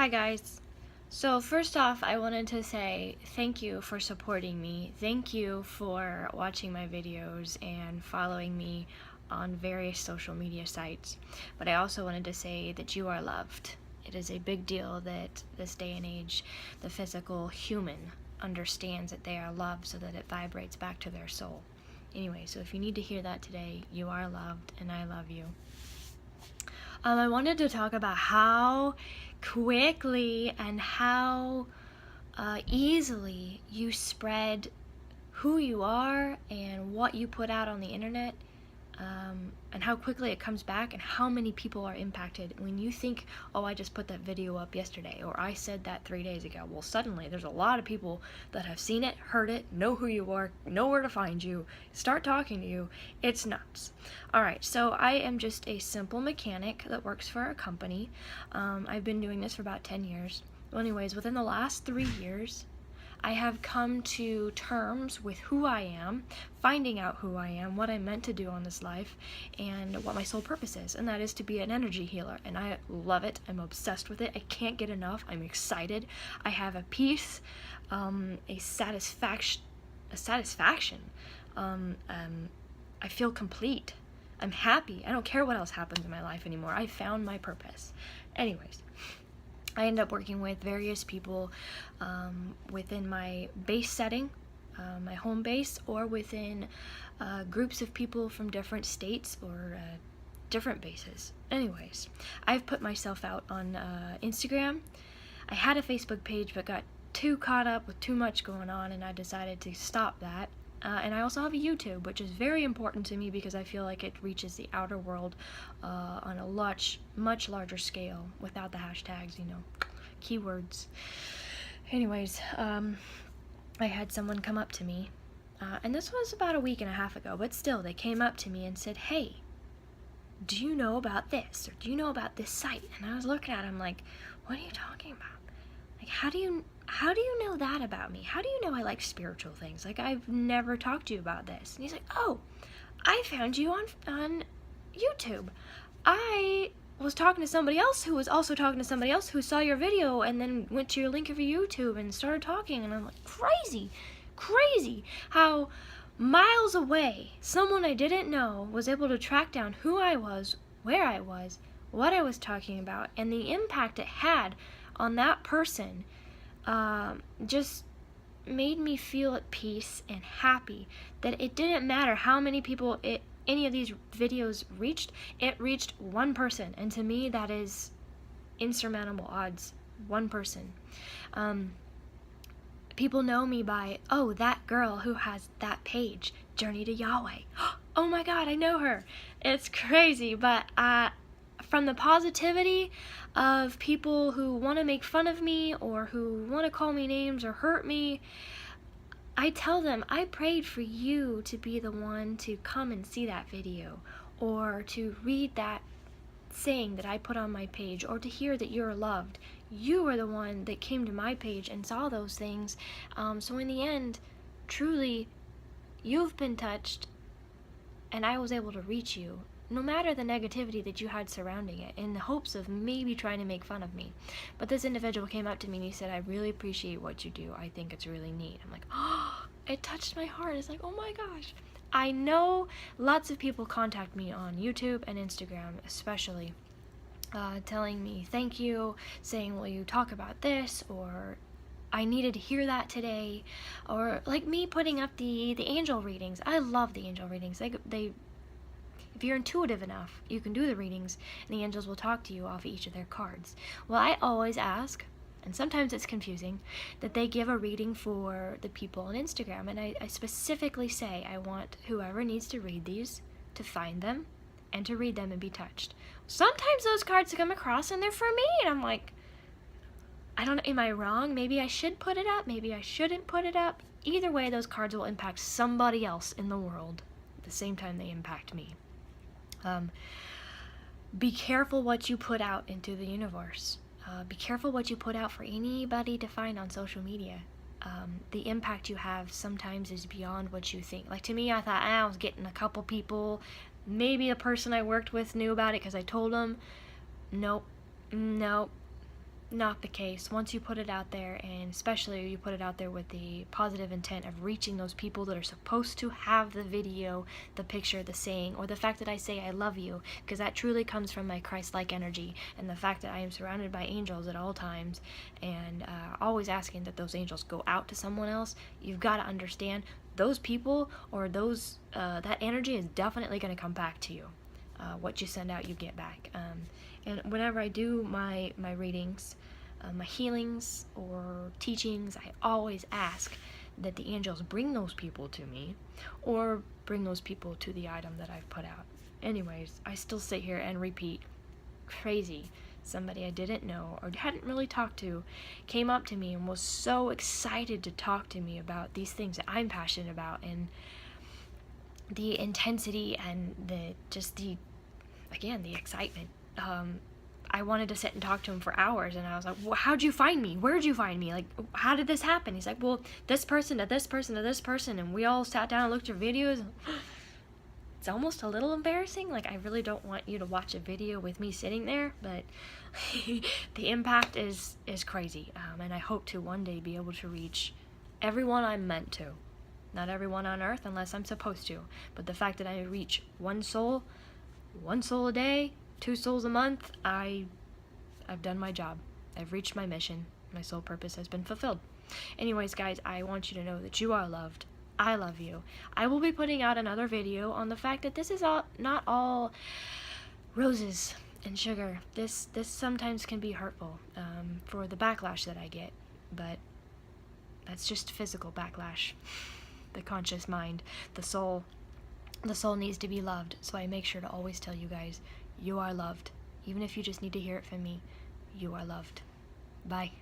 Hi guys. So first off, I wanted to say thank you for supporting me. Thank you for watching my videos and following me on various social media sites. But I also wanted to say that you are loved. It is a big deal that this day and age, the physical human understands that they are loved so that it vibrates back to their soul. Anyway, so if you need to hear that today, you are loved and I love you. I wanted to talk about how quickly and how easily you spread who you are and what you put out on the internet, and how quickly it comes back and how many people are impacted when you think, oh, I just put that video up yesterday, or I said that 3 days ago. Well, suddenly there's a lot of people that have seen it, heard it, know who you are, know where to find you, start talking to you. It's nuts. Alright, so I am just a simple mechanic that works for a company. I've been doing this for about 10 years. Well, anyways, within the last 3 years, I have come to terms with who I am, finding out who I am, what I'm meant to do on this life, and what my sole purpose is, and that is to be an energy healer. And I love it. I'm obsessed with it. I can't get enough. I'm excited. I have a peace, a satisfaction. I feel complete. I'm happy. I don't care what else happens in my life anymore. I found my purpose. Anyways, I end up working with various people within my base setting, my home base, or within groups of people from different states or different bases. Anyways, I've put myself out on Instagram. I had a Facebook page but got too caught up with too much going on, and I decided to stop that. And I also have a YouTube, which is very important to me because I feel like it reaches the outer world on a much larger scale without the hashtags, keywords. Anyways, I had someone come up to me, and this was about a week and a half ago, but still, they came up to me and said, hey, do you know about this, or do you know about this site? And I was looking at him like, what are you talking about? Like, how do you know that about me? How do you know I like spiritual things? Like, I've never talked to you about this. And he's like, oh, I found you on YouTube. I was talking to somebody else who was also talking to somebody else who saw your video and then went to your link of your YouTube and started talking. And I'm like, crazy how miles away someone I didn't know was able to track down who I was, where I was, what I was talking about, and the impact it had on that person. Just made me feel at peace and happy that it didn't matter how many people any of these videos reached. It reached one person, and to me that is insurmountable odds. One person. People know me by, oh, that girl who has that page, Journey to Yahweh. Oh my God, I know her. It's crazy, but from the positivity of people who want to make fun of me or who want to call me names or hurt me, I tell them, I prayed for you to be the one to come and see that video, or to read that saying that I put on my page, or to hear that you're loved. You are the one that came to my page and saw those things. So in the end, truly, you've been touched, and I was able to reach you, no matter the negativity that you had surrounding it, in the hopes of maybe trying to make fun of me. But this individual came up to me and he said, I really appreciate what you do. I think it's really neat. I'm like, oh, it touched my heart. It's like, oh my gosh. I know lots of people contact me on YouTube and Instagram, especially, telling me thank you, saying, will you talk about this, or I needed to hear that today, or like me putting up the angel readings. I love the angel readings. They if you're intuitive enough, you can do the readings, and the angels will talk to you off each of their cards. Well, I always ask, and sometimes it's confusing, that they give a reading for the people on Instagram, and I specifically say I want whoever needs to read these to find them and to read them and be touched. Sometimes those cards come across and they're for me, and I'm like, I don't know, am I wrong? Maybe I should put it up, maybe I shouldn't put it up. Either way, those cards will impact somebody else in the world at the same time they impact me. Be careful what you put out into the universe. Be careful what you put out for anybody to find on social media. The impact you have sometimes is beyond what you think. Like, to me, I thought, I was getting a couple people. Maybe a person I worked with knew about it because I told them. Nope. not the case. Once you put it out there, and especially you put it out there with the positive intent of reaching those people that are supposed to have the video, the picture, the saying, or the fact that I say I love you, because that truly comes from my Christ-like energy, and the fact that I am surrounded by angels at all times, and always asking that those angels go out to someone else. You've got to understand those people, or those that energy is definitely going to come back to you. What you send out, you get back. And whenever I do my readings, my healings or teachings, I always ask that the angels bring those people to me, or bring those people to the item that I've put out. Anyways, I still sit here and repeat, crazy. Somebody I didn't know or hadn't really talked to came up to me and was so excited to talk to me about these things that I'm passionate about, and the intensity and the excitement. I wanted to sit and talk to him for hours, and I was like, well, how'd you find me? Where'd you find me? Like, how did this happen? He's like, well, this person to this person to this person, and we all sat down and looked at videos. It's almost a little embarrassing. Like, I really don't want you to watch a video with me sitting there, but the impact is crazy, and I hope to one day be able to reach everyone I'm meant to. Not everyone on earth unless I'm supposed to, but the fact that I reach one soul a day, 2 souls a month, I've done my job. I've reached my mission. My soul purpose has been fulfilled. Anyways, guys, I want you to know that you are loved. I love you. I will be putting out another video on the fact that this is not all roses and sugar. This sometimes can be hurtful for the backlash that I get, but that's just physical backlash. The conscious mind, the soul needs to be loved, so I make sure to always tell you guys, you are loved. Even if you just need to hear it from me, you are loved. Bye.